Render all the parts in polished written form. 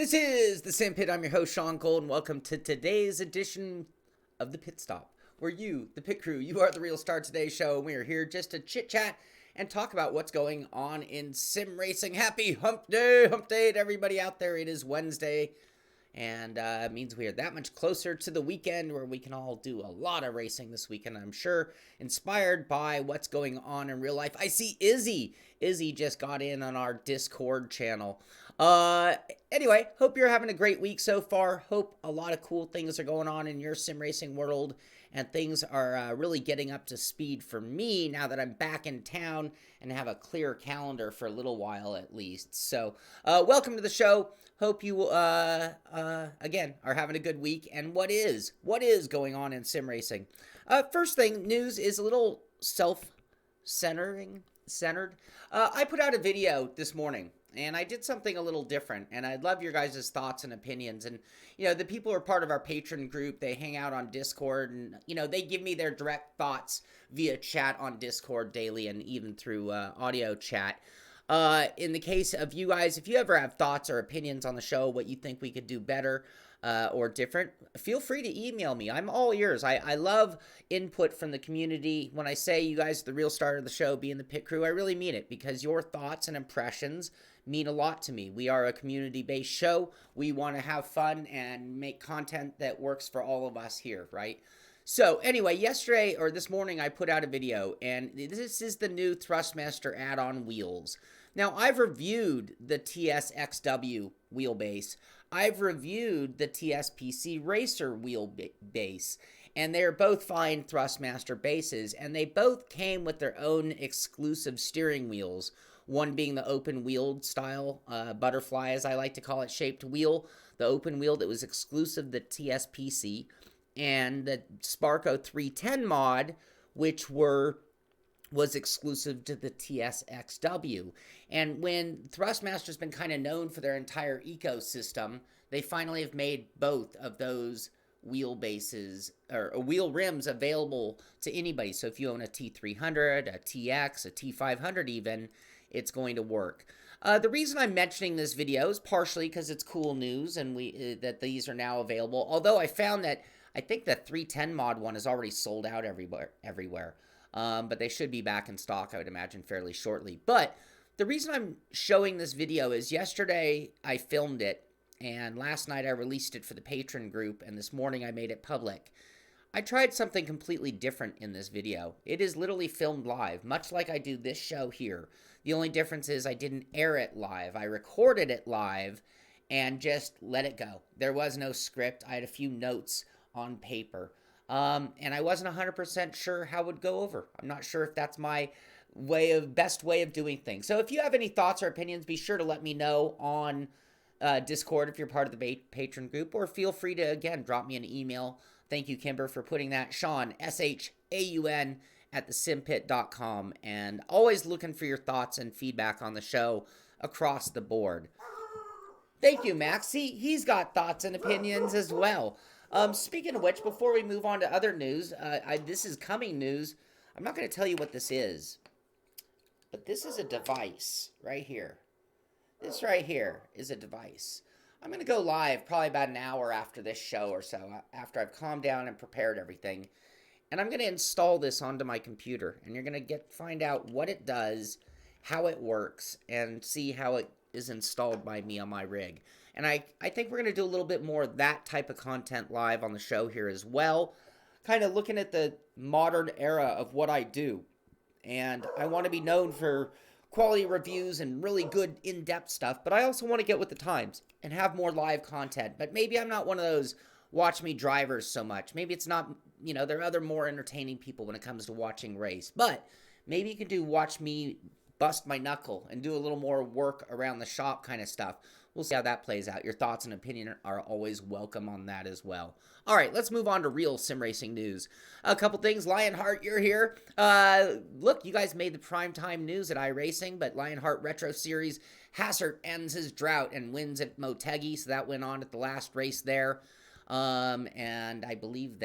This is the Simpit. I'm your host, Shaun, and welcome to today's edition of the Pitstop, where you, the pit crew, you are the real star of today's show. We are here just to chit-chat and talk about what's going on in sim racing. Happy hump day to everybody out there. It is Wednesday, and it means we are that much closer to the weekend where we can all do a lot of racing this weekend, I'm sure, inspired by what's going on in real life. I see Izzy. Izzy just got in on our Discord channel. Anyway, hope you're having a great week so far. Hope a lot of cool things are going on in your sim racing world, and things are really getting up to speed for me now that I'm back in town and have a clear calendar for a little while at least. So, welcome to the show. Hope you, again, are having a good week. And what is going on in sim racing? First thing, news is a little self-centered. I put out a video this morning, and I did something a little different, and I'd love your guys' thoughts and opinions. And, you know, the people who are part of our patron group, they hang out on Discord, and, you know, they give me their direct thoughts via chat on Discord daily and even through audio chat. In the case of you guys, if you ever have thoughts or opinions on the show, what you think we could do better or different, feel free to email me. I'm all ears. I love input from the community. When I say you guys are the real star of the show, being the pit crew, I really mean it, because your thoughts and impressions mean a lot to me. We are a community-based show. We want to have fun and make content that works for all of us here, right? So anyway, yesterday or this morning, I put out a video, and this is the new Thrustmaster add-on wheels. Now, I've reviewed the TSXW wheelbase. I've reviewed the TSPC Racer wheelbase, and they're both fine Thrustmaster bases, and they both came with their own exclusive steering wheels. One being the open-wheeled style, butterfly, as I like to call it, shaped wheel. The open wheel that was exclusive to TSPC. And the Sparco 310 mod, which was exclusive to the TSXW. And when Thrustmaster's been kind of known for their entire ecosystem, they finally have made both of those wheelbases, or wheel rims, available to anybody. So if you own a T300, a TX, a T500 even, it's going to work. The reason I'm mentioning this video is partially because it's cool news and that these are now available. Although I found that I think the 310 mod one is already sold out everywhere. But they should be back in stock, I would imagine, fairly shortly. But the reason I'm showing this video is yesterday I filmed it, and last night I released it for the patron group, and this morning I made it public. I tried something completely different in this video. It is literally filmed live, much like I do this show here. The only difference is I didn't air it live. I recorded it live and just let it go. There was no script. I had a few notes on paper. And I wasn't 100% sure how it would go over. I'm not sure if that's my best way of doing things. So if you have any thoughts or opinions, be sure to let me know on Discord if you're part of the patron group, or feel free to, again, drop me an email. Thank you, Kimber, for putting that. Shaun, SHAUN, at thesimpit.com. And always looking for your thoughts and feedback on the show across the board. Thank you, Max. See, he's got thoughts and opinions as well. Speaking of which, before we move on to other news, this is coming news. I'm not going to tell you what this is, but this is a device right here. This right here is a device. I'm going to go live probably about an hour after this show or so, after I've calmed down and prepared everything. And I'm going to install this onto my computer, and you're going to find out what it does, how it works, and see how it is installed by me on my rig. And I think we're going to do a little bit more of that type of content live on the show here as well. Kind of looking at the modern era of what I do. And I want to be known for quality reviews and really good in-depth stuff. But I also want to get with the times and have more live content. But maybe I'm not one of those watch me drivers so much. Maybe it's not, you know, there are other more entertaining people when it comes to watching race. But maybe you can do watch me bust my knuckle and do a little more work around the shop kind of stuff. We'll see how that plays out. Your thoughts and opinion are always welcome on that as well. All right, let's move on to real sim racing news. A couple things. Lionheart, you're here. Look, you guys made the primetime news at iRacing, but Lionheart Retro Series, Hassert ends his drought and wins at Motegi, so that went on at the last race there. And I believe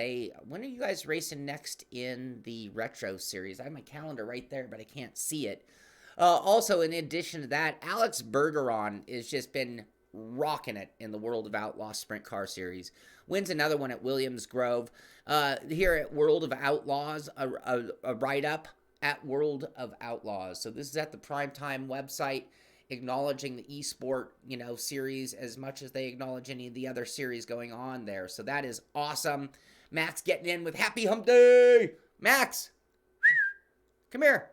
when are you guys racing next in the Retro Series? I have my calendar right there, but I can't see it. Also, in addition to that, Alex Bergeron has just been rocking it in the World of Outlaws Sprint Car Series. Wins another one at Williams Grove. Here at World of Outlaws, a write-up at World of Outlaws. So this is at the Primetime website, acknowledging the esport, series as much as they acknowledge any of the other series going on there. So that is awesome. Max getting in with Happy Hump Day. Max, come here.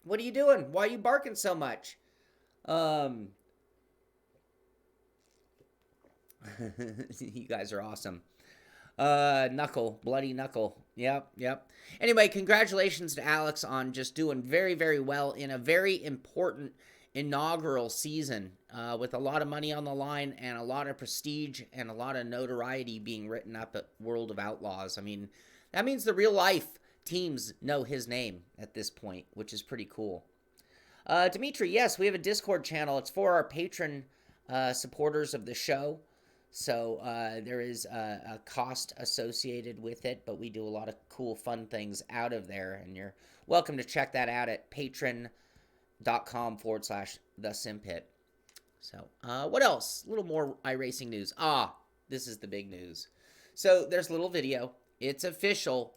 What are you doing? Why are you barking so much? You guys are awesome. Knuckle, bloody knuckle. Yep. Anyway, congratulations to Alex on just doing very, very well in a very important inaugural season, with a lot of money on the line and a lot of prestige and a lot of notoriety being written up at World of Outlaws. I mean, that means the real life teams know his name at this point, which is pretty cool. Dimitri, yes, we have a Discord channel. It's for our patron supporters of the show. So there is a cost associated with it, but we do a lot of cool, fun things out of there. And you're welcome to check that out at patreon.com/thesimpit. So what else? A little more iRacing news. This is the big news. So there's a little video. It's official.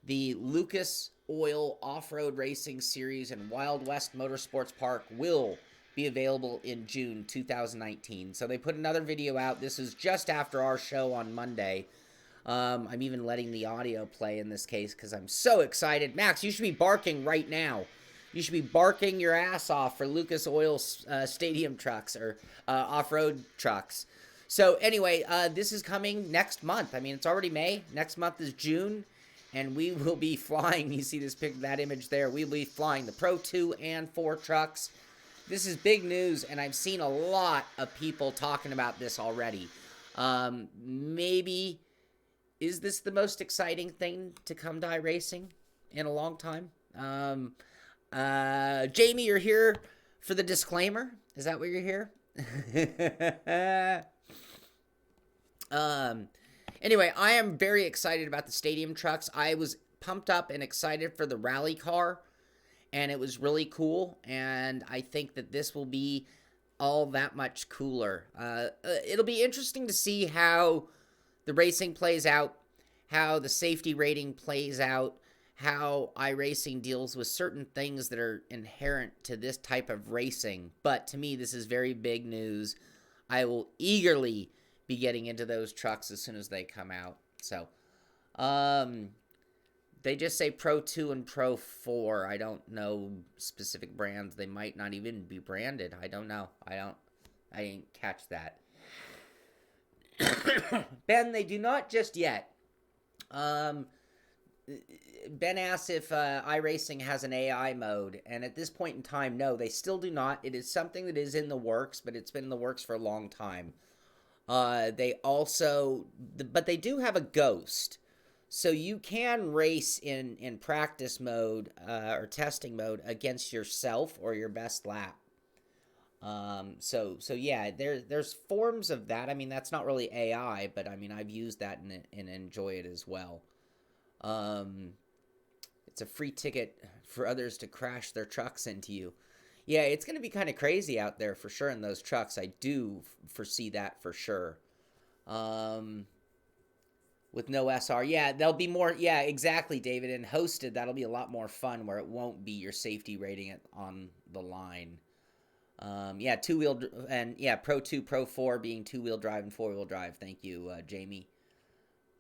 The Lucas Oil Off-Road Racing Series in Wild West Motorsports Park will be available in June 2019. So they put another video out. This is just after our show on Monday. I'm even letting the audio play in this case because I'm so excited. Max, you should be barking right now. You should be barking your ass off for Lucas Oil stadium trucks or off-road trucks. So anyway, this is coming next month. I mean, it's already May. Next month is June. And we will be flying, you see that image there, we will be flying the Pro 2 and 4 trucks. This is big news, and I've seen a lot of people talking about this already. Maybe, is this the most exciting thing to come to iRacing in a long time? Jamie, you're here for the disclaimer? Is that what you're here? Anyway, I am very excited about the stadium trucks. I was pumped up and excited for the rally car, and it was really cool, and I think that this will be all that much cooler. It'll be interesting to see how the racing plays out, how the safety rating plays out, how iRacing deals with certain things that are inherent to this type of racing. But to me, this is very big news. I will eagerly be getting into those trucks as soon as they come out. So, they just say Pro 2 and Pro 4. I don't know specific brands. They might not even be branded. I don't know. I didn't catch that. Ben, they do not just yet. Ben asked if iRacing has an AI mode, and at this point in time, no, they still do not. It is something that is in the works, but it's been in the works for a long time. They also, but they do have a ghost, so you can race in practice mode or testing mode against yourself or your best lap. So yeah, there's forms of that. I mean, that's not really AI, but I mean, I've used that and enjoy it as well. It's a free ticket for others to crash their trucks into you. Yeah, it's going to be kind of crazy out there for sure in those trucks. I do foresee that for sure. With no SR. Yeah, there'll be more. Yeah, exactly, David. And hosted, that'll be a lot more fun where it won't be your safety rating on the line. Yeah, two-wheel, and yeah, Pro 2, Pro 4 being two-wheel drive and four-wheel drive. Thank you, Jamie.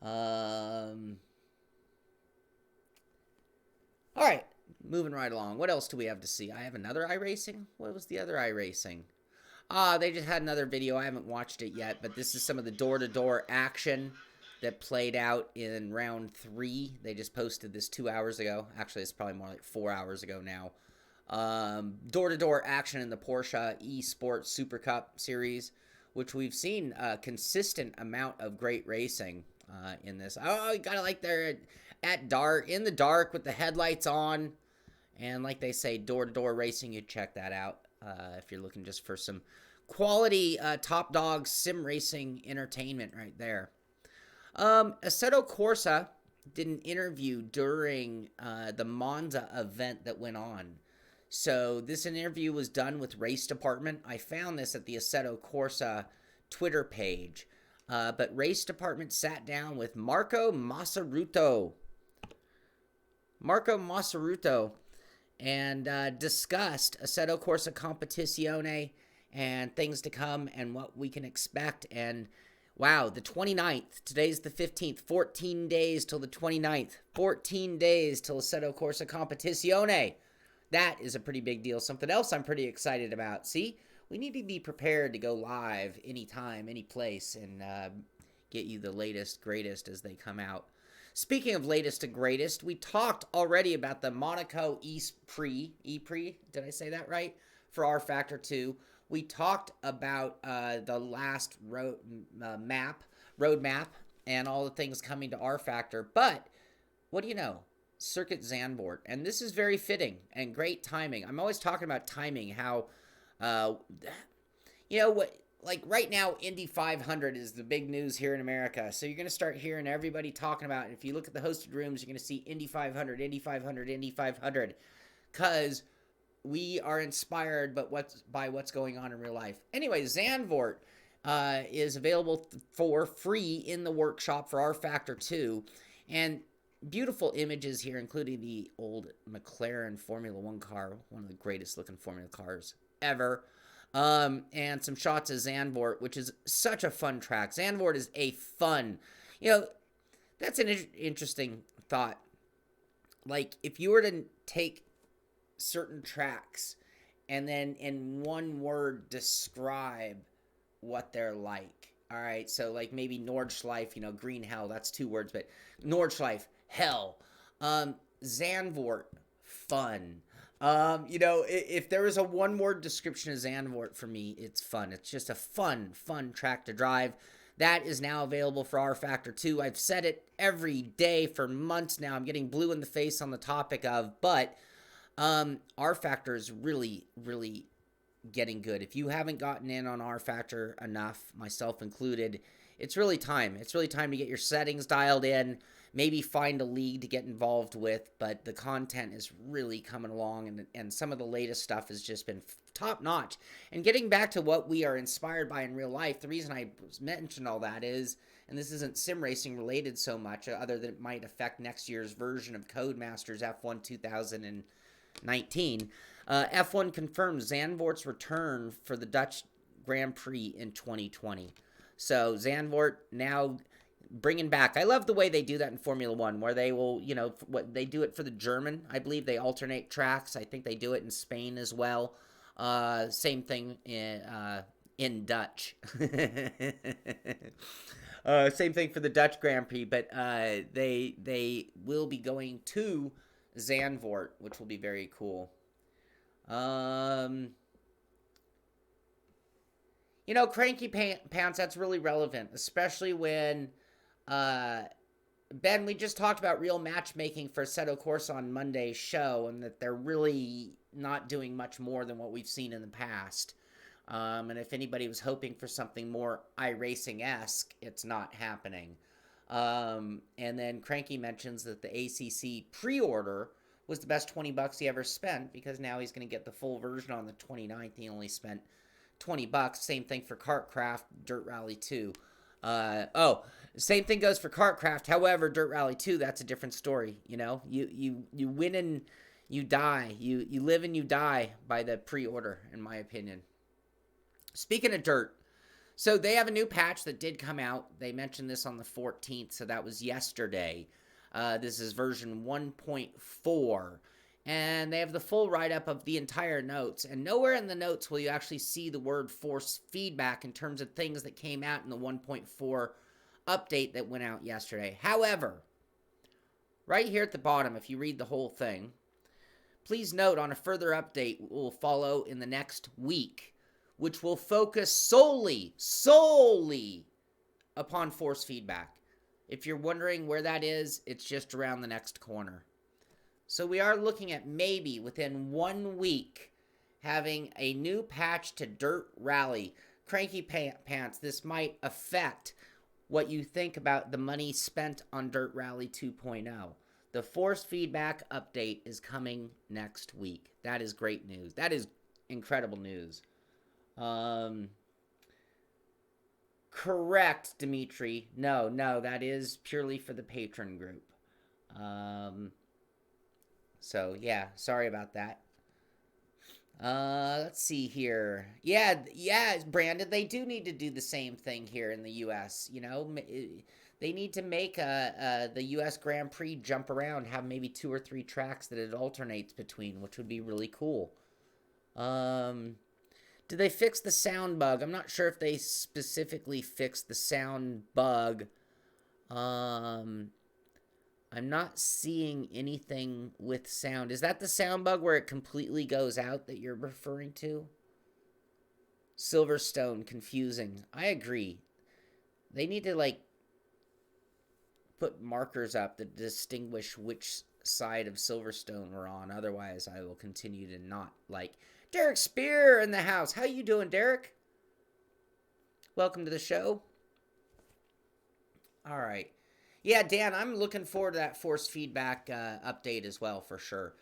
All right. Moving right along. What else do we have to see? I have another iRacing? What was the other iRacing? They just had another video. I haven't watched it yet, but this is some of the door-to-door action that played out in round 3. They just posted this 2 hours ago. Actually, it's probably more like 4 hours ago now. Door-to-door action in the Porsche eSports Super Cup Series, which we've seen a consistent amount of great racing in this. Oh, you gotta like they're at dark, in the dark with the headlights on. And like they say, door-to-door racing, you check that out if you're looking just for some quality top dog SimRacing Entertainment right there. Assetto Corsa did an interview during the Monza event that went on. So this interview was done with Race Department. I found this at the Assetto Corsa Twitter page. But Race Department sat down with Marco Massaruto. And discussed Assetto Corsa Competizione and things to come and what we can expect. And wow, the 29th, today's the 15th, 14 days till the 29th, 14 days till Assetto Corsa Competizione. That is a pretty big deal. Something else I'm pretty excited about. See, we need to be prepared to go live anytime, any place, and get you the latest, greatest as they come out. Speaking of latest and greatest, we talked already about the Monaco E-Prix, did I say that right? For RFactor 2. We talked about the last roadmap and all the things coming to RFactor. But what do you know? Circuit Zandvoort. And this is very fitting and great timing. I'm always talking about timing, how, like right now, Indy 500 is the big news here in America. So you're going to start hearing everybody talking about it. If you look at the hosted rooms, you're going to see Indy 500, Indy 500, Indy 500. Because we are inspired by what's going on in real life. Anyway, Zandvoort is available for free in the workshop for RFactor 2. And beautiful images here, including the old McLaren Formula 1 car, one of the greatest looking Formula cars ever. And some shots of Zandvoort, which is such a fun track. Zandvoort is a fun, that's an interesting thought. Like, if you were to take certain tracks and then in one word describe what they're like. All right, so like maybe Nordschleife, green hell, that's 2 words, but Nordschleife, hell. Zandvoort, fun. If there is a one-word description of Zandvoort for me, it's fun. It's just a fun track to drive. That is now available for RFactor 2. I've said it every day for months now. I'm getting blue in the face on the topic of, but RFactor is really, really getting good. If you haven't gotten in on RFactor enough, myself included, it's really time. It's really time to get your settings dialed in, maybe find a league to get involved with, but the content is really coming along, and some of the latest stuff has just been top-notch. And getting back to what we are inspired by in real life, the reason I mentioned all that is, and this isn't sim racing related so much, other than it might affect next year's version of Codemasters F1 2019, F1 confirms Zandvoort's return for the Dutch Grand Prix in 2020. So Zandvoort now bringing back. I love the way they do that in Formula 1, where they will, what they do it for the German. I believe they alternate tracks. I think they do it in Spain as well. Same thing in Dutch. Same thing for the Dutch Grand Prix, but they will be going to Zandvoort, which will be very cool. Cranky pants, that's really relevant, especially when, Ben, we just talked about real matchmaking for Assetto Corsa on Monday's show, and that they're really not doing much more than what we've seen in the past. And if anybody was hoping for something more iRacing-esque, it's not happening. And then Cranky mentions that the ACC pre-order was the best $20 he ever spent, because now he's going to get the full version on the 29th. He only spent $20. Same thing for Kartcraft Dirt Rally 2. Same thing goes for Kartcraft. However, Dirt Rally 2, that's a different story. You win and you die. You live and you die by the pre-order, in my opinion. Speaking of dirt, so they have a new patch that did come out. They mentioned this on the 14th, so that was yesterday. This is version 1.4, and they have the full write-up of the entire notes, and nowhere in the notes will you actually see the word force feedback in terms of things that came out in the 1.4 update that went out yesterday. However, right here at the bottom, if you read the whole thing, please note on a further update will follow in the next week, which will focus solely upon force feedback. If you're wondering where that is, it's just around the next corner. So we are looking at maybe within 1 week having a new patch to Dirt Rally. Cranky Pants, this might affect what you think about the money spent on Dirt Rally 2.0. The force feedback update is coming next week. That is great news. That is incredible news. Correct, Dimitri. No, that is purely for the patron group. So, yeah, sorry about that. Let's see here. Yeah, Brandon, they do need to do the same thing here in the U.S., you know? They need to make the U.S. Grand Prix jump around, have maybe 2 or 3 tracks that it alternates between, which would be really cool. Did they fix the sound bug? I'm not sure if they specifically fixed the sound bug. I'm not seeing anything with sound. Is that the sound bug where it completely goes out that you're referring to? Silverstone, confusing. I agree. They need to, like, put markers up that distinguish which side of Silverstone we're on. Otherwise, I will continue to not like. Derek Spear in the house. How you doing, Derek? Welcome to the show. All right. Yeah, Dan, I'm looking forward to that force feedback update as well, for sure.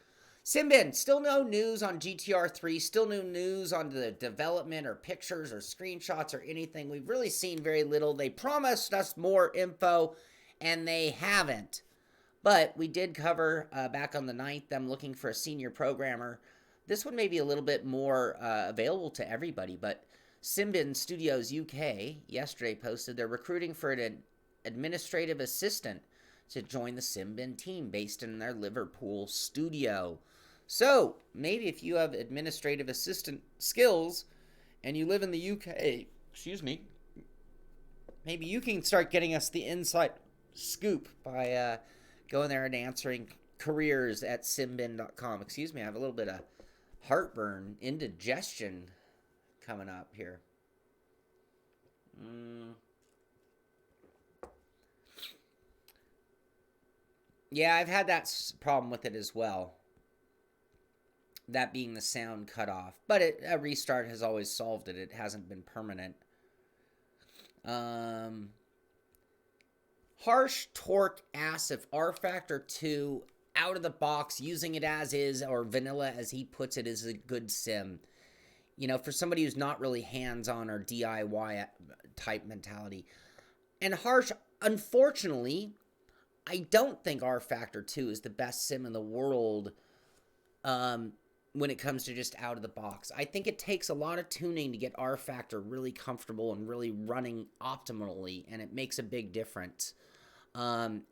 Simbin, still no news on GTR3, still no news on the development or pictures or screenshots or anything. We've really seen very little. They promised us more info, and they haven't. But we did cover back on the 9th them looking for a senior programmer. This one may be a little bit more available to everybody, but Symbian Studios UK yesterday posted they're recruiting for an administrative assistant to join the Simbin team based in their Liverpool studio. So, maybe if you have administrative assistant skills and you live in the UK, maybe you can start getting us the inside scoop by going there and answering careers at simbin.com. Excuse me, I have a little bit of heartburn, indigestion coming up here. Yeah, I've had that problem with it as well. That being the sound cut off. But a restart has always solved it. It hasn't been permanent. Harsh Torque asks if RFactor 2 out of the box, using it as is, or vanilla as he puts it, is a good sim. You know, for somebody who's not really hands-on or DIY type mentality. And Harsh, unfortunately, I don't think RFactor 2 is the best sim in the world when it comes to just out of the box. I think it takes a lot of tuning to get RFactor really comfortable and really running optimally, and it makes a big difference. And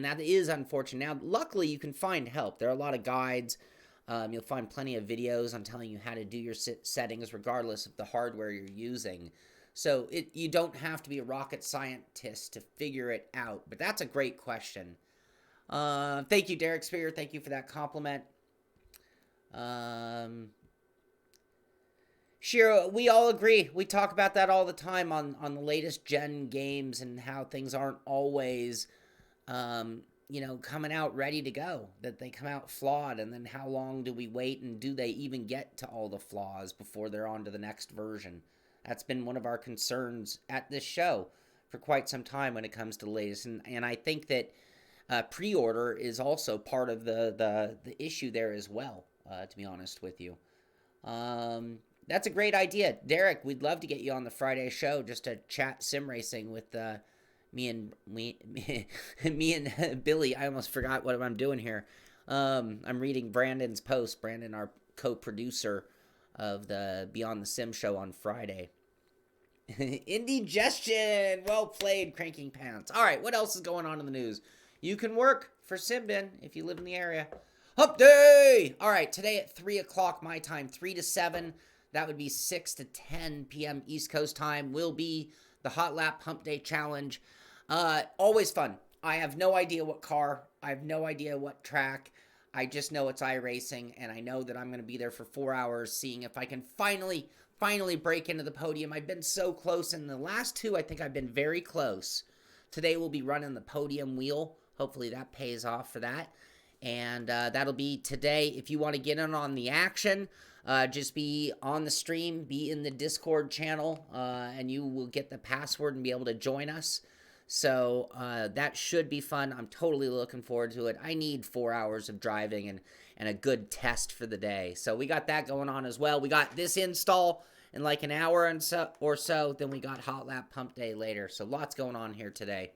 that is unfortunate. Now, luckily, you can find help. There are a lot of guides. You'll find plenty of videos on telling you how to do your settings regardless of the hardware you're using. So you don't have to be a rocket scientist to figure it out. But that's a great question. Thank you, Derek Spear. Thank you for that compliment. Shiro, we all agree. We talk about that all the time on the latest gen games and how things aren't always, coming out ready to go. That they come out flawed, and then how long do we wait, and do they even get to all the flaws before they're on to the next version? That's been one of our concerns at this show for quite some time when it comes to the latest. And I think that pre-order is also part of the issue there as well, to be honest with you. That's a great idea. Derek, we'd love to get you on the Friday show just to chat sim racing with me and Billy. I almost forgot what I'm doing here. I'm reading Brandon's post. Brandon, our co-producer of the Beyond the Sim show on Friday. Indigestion. Well played, Cranking Pants. All right, what else is going on in the news? You can work for Simbin if you live in the area. Hump Day! All right, today at 3 o'clock my time, 3 to 7, that would be 6 to 10 p.m. East Coast time, will be the Hotlap Humpday Challenge. Always fun. I have no idea what car. I have no idea what track. I just know it's iRacing, and I know that I'm going to be there for 4 hours seeing if I can finally break into the podium. I've been so close. In the last 2, I think I've been very close. Today we'll be running the podium wheel. Hopefully that pays off for that. And that'll be today. If you want to get in on the action, just be on the stream, be in the Discord channel, and you will get the password and be able to join us. So that should be fun. I'm totally looking forward to it. I need 4 hours of driving and a good test for the day. So we got that going on as well. We got this install in like an hour or so. Then we got Hotlap Humpday later. So lots going on here today.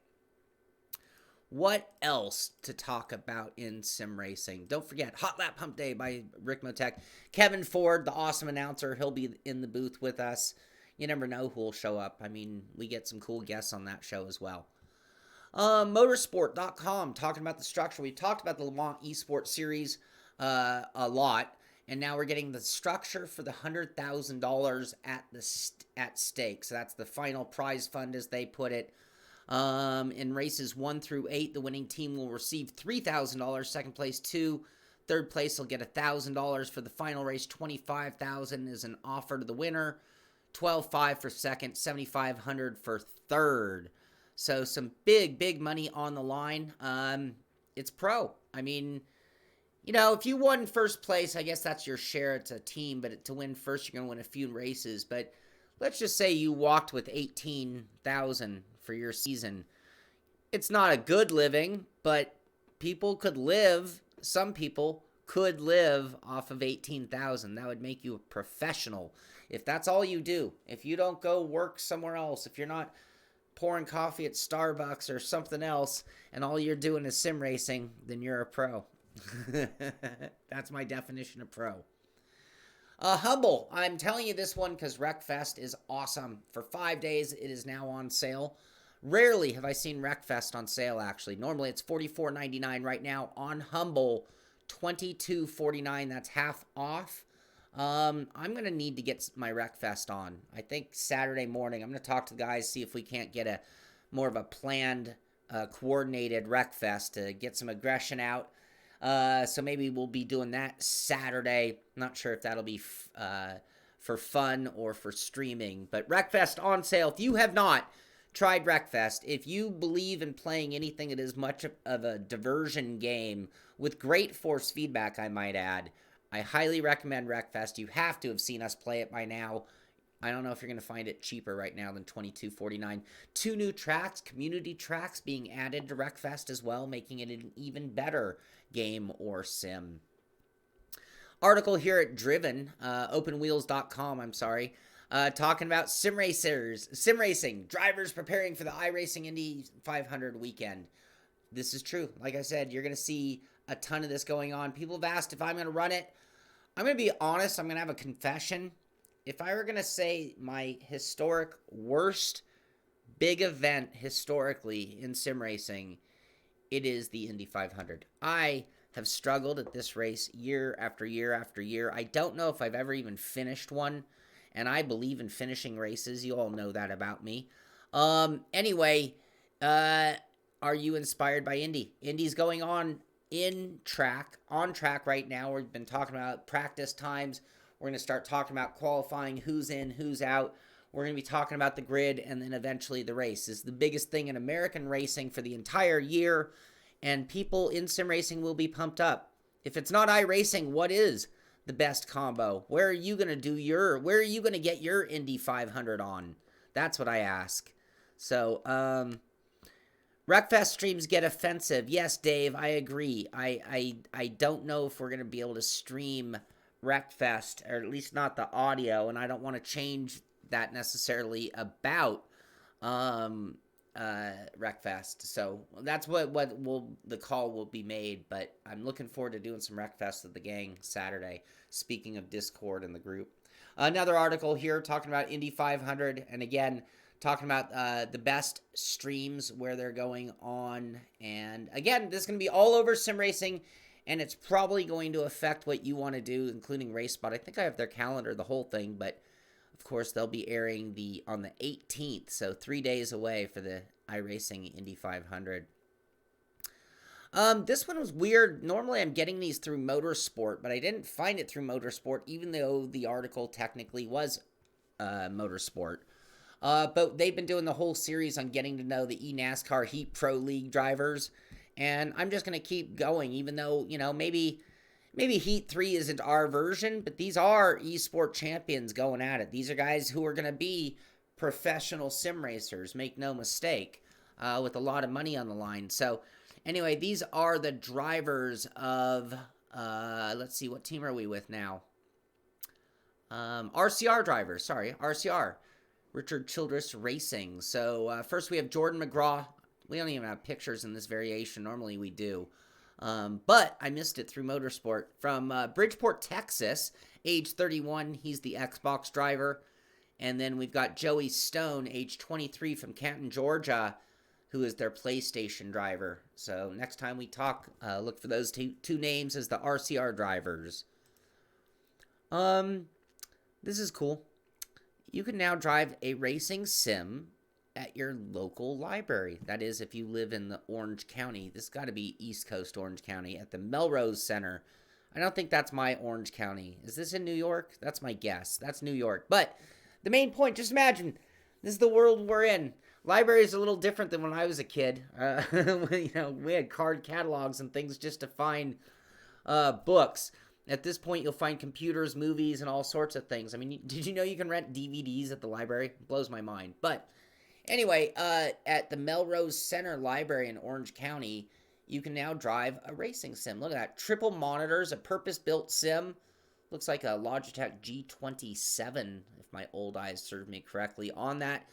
What else to talk about in sim racing? Don't forget, Hotlap Humpday by Rick Motek. Kevin Ford, the awesome announcer, he'll be in the booth with us. You never know who will show up. I mean, we get some cool guests on that show as well. Motorsport.com, talking about the structure. We talked about the Le Mans Esports Series a lot, and now we're getting the structure for the $100,000 at stake. So that's the final prize fund, as they put it. In races 1 through 8, the winning team will receive $3,000. Second place, 2. Third place will get $1,000 for the final race. $25,000 is an offer to the winner. $12,500 for second. $7,500 for third. So some big money on the line. It's pro. I mean, you know, if you won first place, I guess that's your share. It's a team, but to win first, you're going to win a few races. But let's just say you walked with $18,000 for your season. It's not a good living, but some people could live off of $18,000. That would make you a professional. If that's all you do, if you don't go work somewhere else, if you're not pouring coffee at Starbucks or something else, and all you're doing is sim racing, then you're a pro. That's my definition of pro. Humble. I'm telling you this one because WreckFest is awesome. For 5 days, it is now on sale. Rarely have I seen WreckFest on sale, actually. Normally, it's $44.99 right now. On Humble, $22.49. That's half off. I'm going to need to get my WreckFest on. I think Saturday morning. I'm going to talk to the guys, see if we can't get more of a planned, coordinated WreckFest to get some aggression out. So maybe we'll be doing that Saturday. Not sure if that'll be for fun or for streaming. But WreckFest on sale. If you have not tried WreckFest, if you believe in playing anything that is much of a diversion game with great force feedback, I might add, I highly recommend WreckFest. You have to have seen us play it by now. I don't know if you're going to find it cheaper right now than $22.49. 2 new tracks, community tracks being added to WreckFest as well, making it an even better game or sim. Article here at openwheels.com, talking about sim racing, drivers preparing for the iRacing Indy 500 weekend. This is true. Like I said, you're going to see a ton of this going on. People have asked if I'm going to run it. I'm going to be honest. I'm going to have a confession. If I were going to say my historic worst big event historically in sim racing, it is the Indy 500. I have struggled at this race year after year after year. I don't know if I've ever even finished one, and I believe in finishing races. You all know that about me. Anyway, are you inspired by Indy? Indy's going on track right now. We've been talking about practice times. We're going to start talking about qualifying, who's in, who's out. We're going to be talking about the grid and then eventually the race. This is the biggest thing in American racing for the entire year, and people in sim racing will be pumped up. If it's not iRacing, what is the best combo? Where are you going to get your Indy 500 on? That's what I ask. So, WreckFest streams get offensive. Yes, Dave, I agree. I don't know if we're going to be able to stream WreckFest, or at least not the audio, and I don't want to change that necessarily about WreckFest. So that's what the call will be made, but I'm looking forward to doing some WreckFest with the gang Saturday, speaking of Discord and the group. Another article here talking about Indy 500, and again, talking about the best streams where they're going on. And again, this is going to be all over sim racing, and it's probably going to affect what you want to do, including RaceSpot. I think I have their calendar, the whole thing, but of course they'll be airing on the 18th, so 3 days away for the iRacing Indy 500. This one was weird. Normally I'm getting these through Motorsport, but I didn't find it through Motorsport, even though the article technically was Motorsport. But they've been doing the whole series on getting to know the eNASCAR Heat Pro League drivers, and I'm just going to keep going, even though, maybe Heat 3 isn't our version, but these are eSport champions going at it. These are guys who are going to be professional sim racers, make no mistake. with a lot of money on the line. So anyway, these are the drivers of, let's see, what team are we with now? RCR drivers, sorry, RCR, Richard Childress Racing. So first we have Jordan McGraw. We don't even have pictures in this variation. Normally we do. But I missed it through Motorsport. From Bridgeport, Texas, age 31. He's the Xbox driver. And then we've got Joey Stone, age 23, from Canton, Georgia, who is their PlayStation driver. So next time we talk, look for those two names as the RCR drivers. This is cool. You can now drive a racing sim at your local library. That is, if you live in the Orange County. This has got to be East Coast Orange County at the Melrose Center. I don't think that's my Orange County. Is this in New York? That's my guess. That's New York. But the main point, just imagine, this is the world we're in. Library is a little different than when I was a kid. We had card catalogs and things just to find books. At this point, you'll find computers, movies, and all sorts of things. I mean, did you know you can rent DVDs at the library? It blows my mind. But anyway, at the Melrose Center Library in Orange County, you can now drive a racing sim. Look at that. Triple monitors, a purpose-built sim. Looks like a Logitech G27, if my old eyes serve me correctly on that.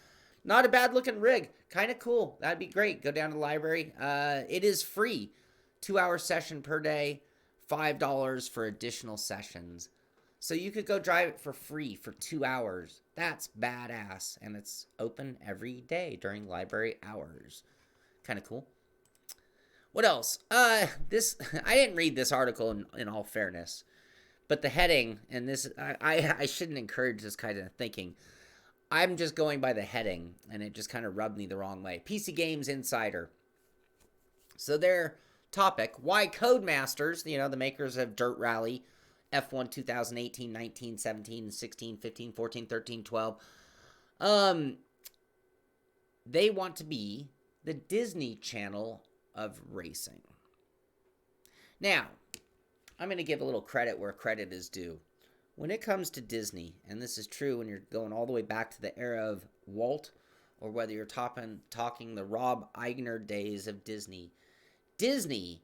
Not a bad-looking rig. Kind of cool. That'd be great. Go down to the library. It is free. 2-hour session per day. $5 for additional sessions. So you could go drive it for free for 2 hours. That's badass. And it's open every day during library hours. Kind of cool. What else? I didn't read this article in all fairness. But the heading, and this, I shouldn't encourage this kind of thinking. I'm just going by the heading, and it just kind of rubbed me the wrong way. PC Games Insider. So their topic, why Codemasters, the makers of Dirt Rally, F1 2018, 19, 17, 16, 15, 14, 13, 12, they want to be the Disney Channel of racing. Now, I'm going to give a little credit where credit is due. When it comes to Disney, and this is true when you're going all the way back to the era of Walt, or whether you're talking the Rob Iger days of Disney, Disney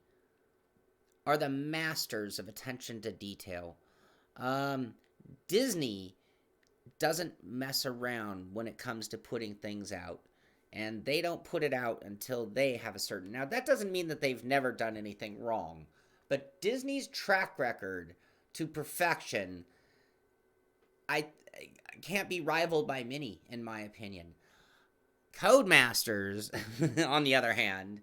are the masters of attention to detail. Disney doesn't mess around when it comes to putting things out. And they don't put it out until they have a certain... Now, that doesn't mean that they've never done anything wrong. But Disney's track record to perfection, I can't be rivaled by many, in my opinion. Codemasters, on the other hand,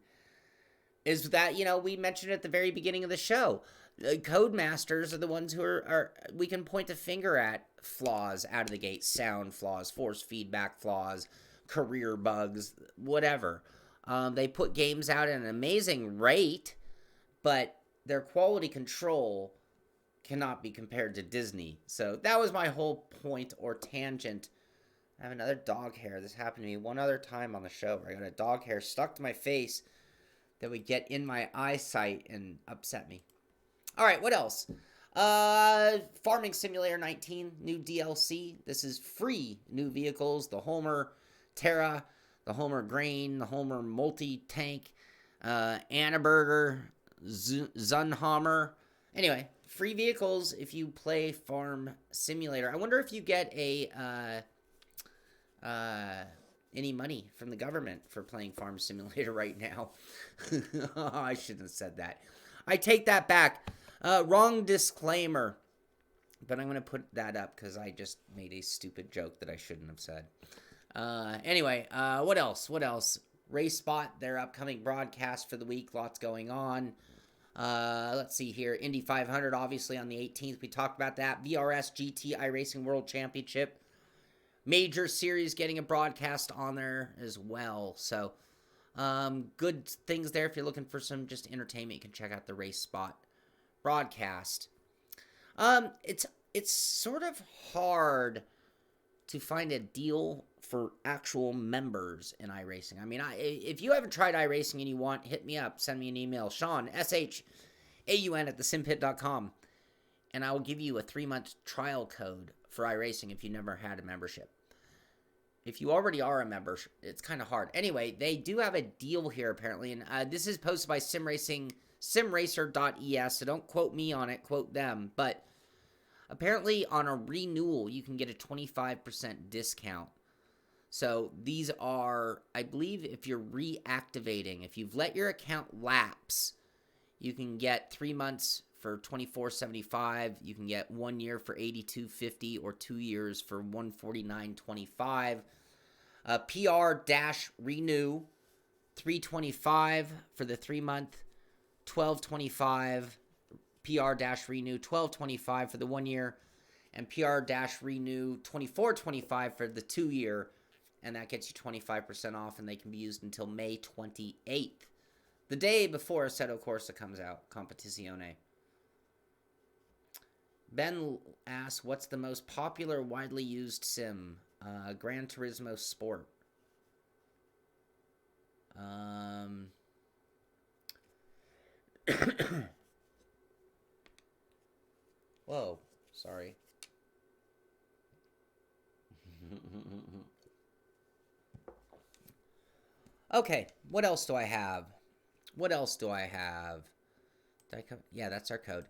is that, we mentioned at the very beginning of the show. Codemasters are the ones who are we can point a finger at flaws out of the gate. Sound flaws, force feedback flaws, career bugs, whatever. They put games out at an amazing rate, but their quality control cannot be compared to Disney. So that was my whole point or tangent. I have another dog hair. This happened to me one other time on the show where I got a dog hair stuck to my face that would get in my eyesight and upset me. All right, what else? Farming Simulator 19, new DLC. This is free new vehicles. The Homer Terra, the Homer Grain, the Homer Multi-Tank, Annaberger, Zunhammer. Anyway, free vehicles if you play Farm Simulator. I wonder if you get any money from the government for playing Farm Simulator right now. I shouldn't have said that. I take that back. Wrong disclaimer. But I'm going to put that up because I just made a stupid joke that I shouldn't have said. Anyway, what else? Race Spot, their upcoming broadcast for the week. Lots going on. Let's see here. Indy 500, obviously, on the 18th. We talked about that. VRS GT iRacing World Championship. Major series getting a broadcast on there as well. So, good things there. If you're looking for some just entertainment, you can check out the Race Spot broadcast. It's sort of hard to find a deal for actual members in iRacing. I mean, if you haven't tried iRacing and you want, hit me up. Send me an email. Shaun, SHAUN at thesimpit.com. And I will give you a 3-month trial code for iRacing if you never had a membership. if you already are a member, it's kind of hard. Anyway, they do have a deal here apparently, and this is posted by simracer.es, so don't quote me on it, quote them. But apparently on a renewal, you can get a 25% discount. So these are, I believe, if you're reactivating, if you've let your account lapse, you can get 3 months for $24.75. You can get 1 year for $82.50 or 2 years for $149.25. PR-renew, $325 for the 3 month, $12.25. PR-renew, $12.25 for the 1 year, and PR-renew, $24.25 for the 2 year. And that gets you 25% off, and they can be used until May 28th, the day before Assetto Corsa comes out, Competizione. Ben asks, what's the most popular, widely used sim? Gran Turismo Sport. Whoa, sorry. Okay, what else do I have? Yeah, that's our code.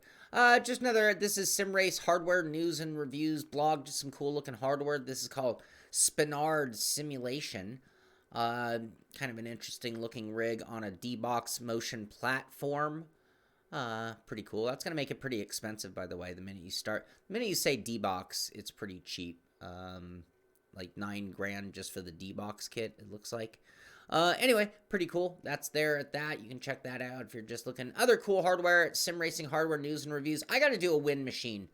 Just another, this is SimRace hardware news and reviews blog, just some cool looking hardware. This is called Spinard Simulation. Kind of an interesting looking rig on a D-Box motion platform. Pretty cool. That's going to make it pretty expensive, by the way, the minute you say D-Box, it's pretty cheap. Like $9 grand just for the D-Box kit, it looks like. Anyway, pretty cool. That's there at that. You can check that out if you're just looking. Other cool hardware at SimRacing Hardware News and Reviews. I got to do a wind machine.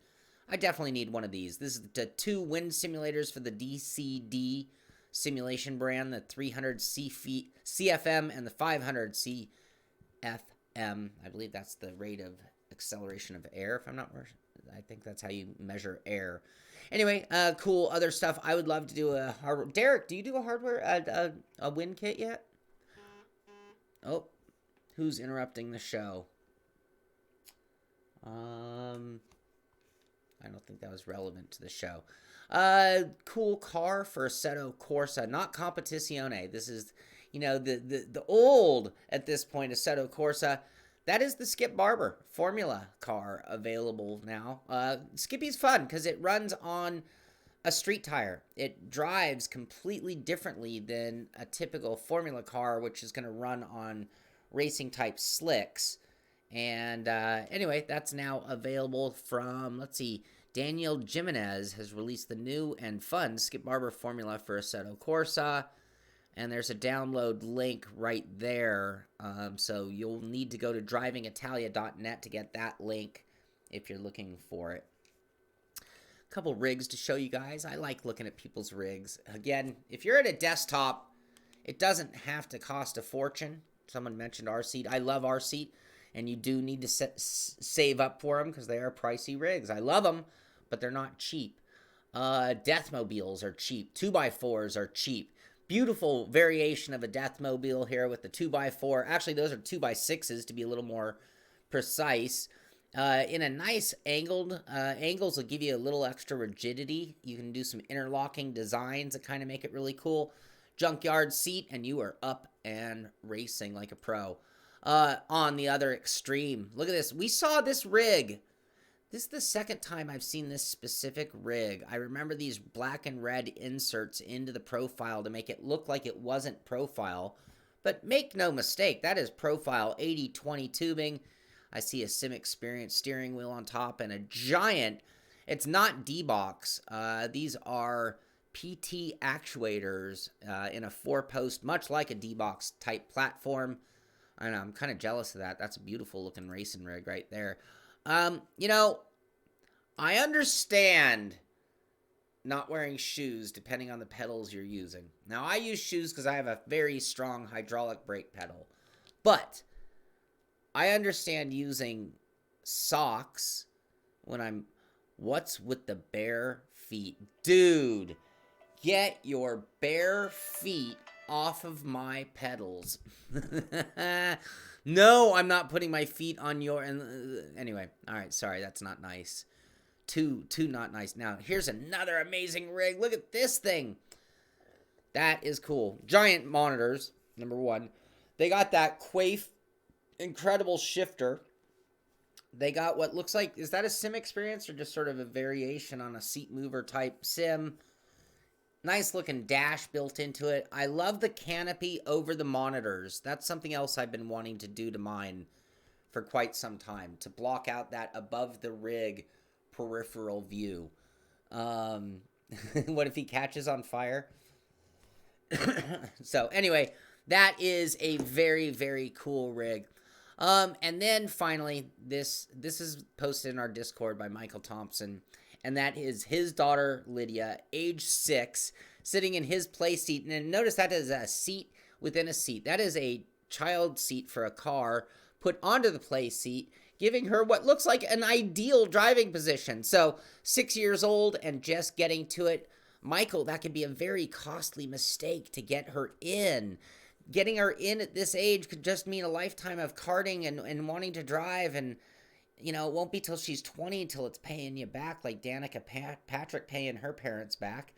I definitely need one of these. This is the 2 wind simulators for the DCD simulation brand, the 300 CFM and the 500 CFM. I believe that's the rate of acceleration of air, if I'm not wrong. I think that's how you measure air. Anyway, cool other stuff. I would love to do a hardware. Derek, do you do a hardware, a wind kit yet? Oh, who's interrupting the show? I don't think that was relevant to the show. Cool car for Assetto Corsa, not Competizione. This is, you know, the old, at this point, Assetto Corsa. That is the Skip Barber Formula car available now. Skippy's fun because it runs on a street tire. It drives completely differently than a typical Formula car, which is going to run on racing type slicks. And anyway, that's now available from, let's see, Daniel Jimenez has released the new and fun Skip Barber Formula for Assetto Corsa. And there's a download link right there. So you'll need to go to drivingitalia.net to get that link if you're looking for it. A couple rigs to show you guys. I like looking at people's rigs. Again, if you're at a desktop, it doesn't have to cost a fortune. Someone mentioned R-Seat. I love R-Seat. And you do need to save up for them because they are pricey rigs. I love them, but they're not cheap. Deathmobiles are cheap. 2x4s are cheap. Beautiful variation of a Deathmobile here with the 2x4. Actually, those are 2x6s to be a little more precise. In a nice angled, angles will give you a little extra rigidity. You can do some interlocking designs that kind of make it really cool. Junkyard seat, and you are up and racing like a pro. On the other extreme, look at this. We saw this rig. This is the second time I've seen this specific rig. I remember these black and red inserts into the profile to make it look like it wasn't profile. But make no mistake, that is profile 80/20 tubing. I see a Sim Experience steering wheel on top and a giant, it's not D-Box. These are PT actuators in a 4-post, much like a D-Box type platform. I know, I'm kind of jealous of that. That's a beautiful looking racing rig right there. You know, I understand not wearing shoes depending on the pedals you're using. Now, I use shoes because I have a very strong hydraulic brake pedal. But I understand using socks when I'm... What's with the bare feet? Dude, get your bare feet off of my pedals. No, I'm not putting my feet on your... Anyway, all right, sorry, that's not nice. Too not nice. Now, here's another amazing rig. Look at this thing. That is cool. Giant monitors, number one. They got that Quaife incredible shifter. They got what looks like, is that a sim experience or just sort of a variation on a seat mover type sim? Nice looking dash built into it. I love the canopy over the monitors. That's something else I've been wanting to do to mine for quite some time, to block out that above the rig peripheral view. What if he catches on fire? So anyway, that is a very, very cool rig. And then finally, this is posted in our Discord by Michael Thompson, and that is his daughter Lydia, age 6, sitting in his play seat. And notice that is a seat within a seat. That is a child seat for a car put onto the play seat, giving her what looks like an ideal driving position. So 6 years old and just getting to it. Michael, that could be a very costly mistake to get her in. Getting her in at this age could just mean a lifetime of karting and wanting to drive. And, you know, it won't be till she's 20 till it's paying you back, like Danica Patrick paying her parents back.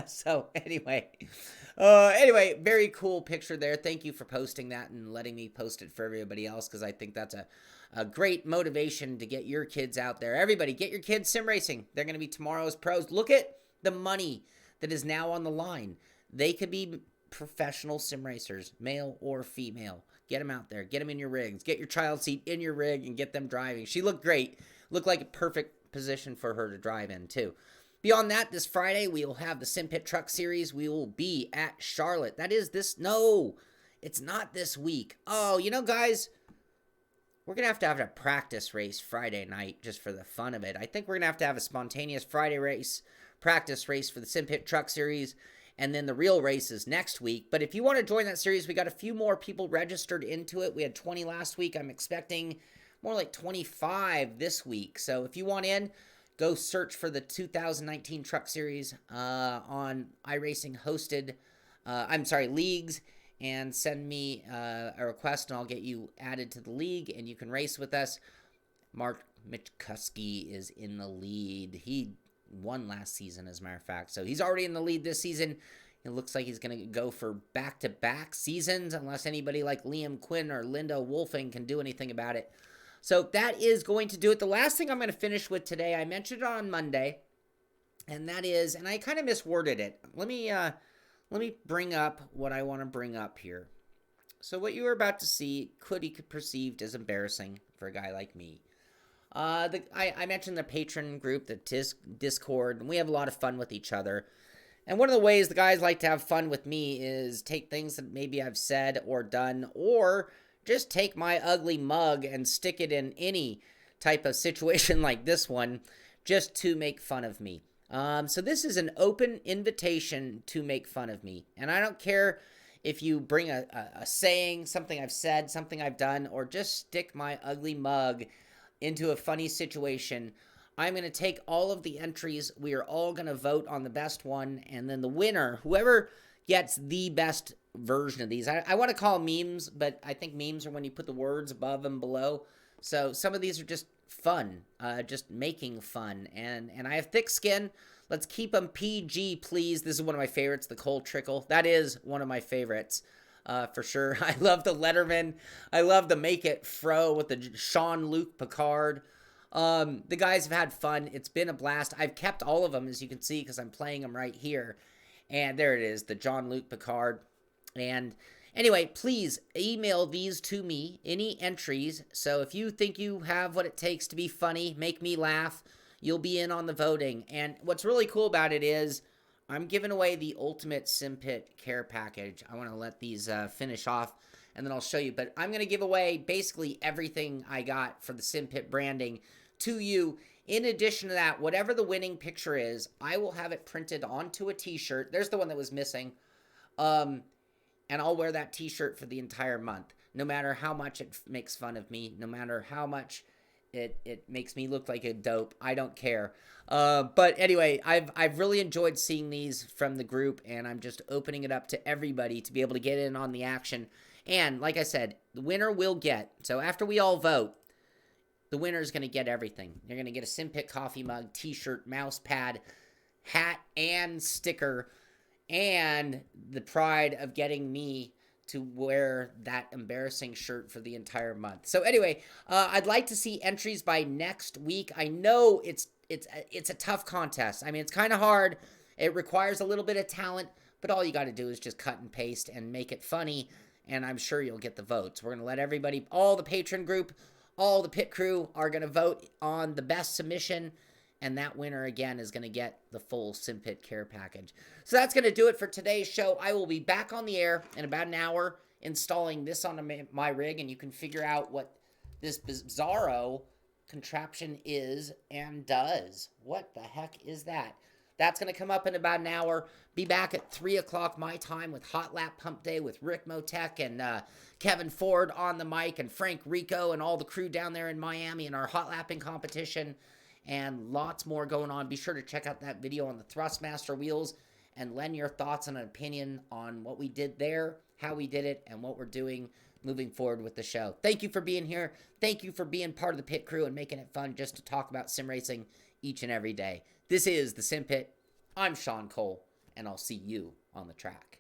So anyway, very cool picture there. Thank you for posting that and letting me post it for everybody else, because I think that's a great motivation to get your kids out there. Everybody, get your kids sim racing. They're going to be tomorrow's pros. Look at the money that is now on the line. They could be professional sim racers, male or female. Get them out there. Get them in your rigs. Get your child seat in your rig and get them driving. She looked great. Looked like a perfect position for her to drive in, too. Beyond that, this Friday, we will have the Simpit Truck Series. We will be at Charlotte. That is this... No, it's not this week. Oh, you know, guys, we're going to have a practice race Friday night just for the fun of it. I think we're going to have a spontaneous Friday race, practice race for the Simpit Truck Series, and then the real race is next week. But if you want to join that series, we got a few more people registered into it. We had 20 last week. I'm expecting more like 25 this week. So if you want in, go search for the 2019 Truck Series on iRacing hosted, leagues, and send me a request, and I'll get you added to the league, and you can race with us. Mark Michkuski is in the lead. He won last season, as a matter of fact. So he's already in the lead this season. It looks like he's going to go for back-to-back seasons, unless anybody like Liam Quinn or Linda Wolfing can do anything about it. So that is going to do it. The last thing I'm going to finish with today, I mentioned it on Monday, and that is, and I kind of misworded it. Let me bring up what I want to bring up here. So what you are about to see could be perceived as embarrassing for a guy like me. I mentioned the patron group, the Discord, and we have a lot of fun with each other. And one of the ways the guys like to have fun with me is take things that maybe I've said or done, or just take my ugly mug and stick it in any type of situation like this one, just to make fun of me. So this is an open invitation to make fun of me. And I don't care if you bring a saying, something I've said, something I've done, or just stick my ugly mug into a funny situation. I'm going to take all of the entries. We are all going to vote on the best one. And then the winner, whoever gets the best version of these. I want to call them memes, but I think memes are when you put the words above and below. So some of these are just fun, just making fun. And I have thick skin. Let's keep them PG, please. This is one of my favorites, the Cole Trickle. That is one of my favorites, for sure. I love the Letterman. I love the Make It Fro with the Shaun Luke Picard. The guys have had fun. It's been a blast. I've kept all of them, as you can see, because I'm playing them right here. And there it is, the Jean-Luc Picard. And anyway, please email these to me, any entries. So if you think you have what it takes to be funny, make me laugh, you'll be in on the voting. And what's really cool about it is I'm giving away the ultimate Simpit care package. I want to let these finish off, and then I'll show you. But I'm going to give away basically everything I got for the Simpit branding to you. In addition to that, whatever the winning picture is, I will have it printed onto a t-shirt. There's the one that was missing. And I'll wear that t-shirt for the entire month, no matter how much it makes fun of me, no matter how much it makes me look like a dope. I don't care. But anyway, I've really enjoyed seeing these from the group, and I'm just opening it up to everybody to be able to get in on the action. And like I said, the winner will get, so after we all vote, the winner is going to get everything. You're going to get a Simpit coffee mug, t-shirt, mouse pad, hat, and sticker. and the pride of getting me to wear that embarrassing shirt for the entire month. So anyway, I'd like to see entries by next week. I know it's a tough contest. I mean, it's kind of hard. It requires a little bit of talent, but all you got to do is just cut and paste and make it funny, and I'm sure you'll get the votes. We're going to let everybody, all the patron group, all the pit crew are going to vote on the best submission, and that winner, again, is going to get the full Simpit care package. So that's going to do it for today's show. I will be back on the air in about an hour installing this on my rig, and you can figure out what this bizarro contraption is and does. What the heck is that? That's going to come up in about an hour. Be back at 3 o'clock my time with Hotlap Humpday with Rick Motek and Kevin Ford on the mic, and Frank Rico and all the crew down there in Miami in our hot lapping competition, and lots more going on. Be sure to check out that video on the Thrustmaster wheels and lend your thoughts and an opinion on what we did there, how we did it, and what we're doing moving forward with the show. Thank you for being here. Thank you for being part of the pit crew and making it fun just to talk about sim racing each and every day. This is the Simpit. I'm Shaun Cole, and I'll see you on the track.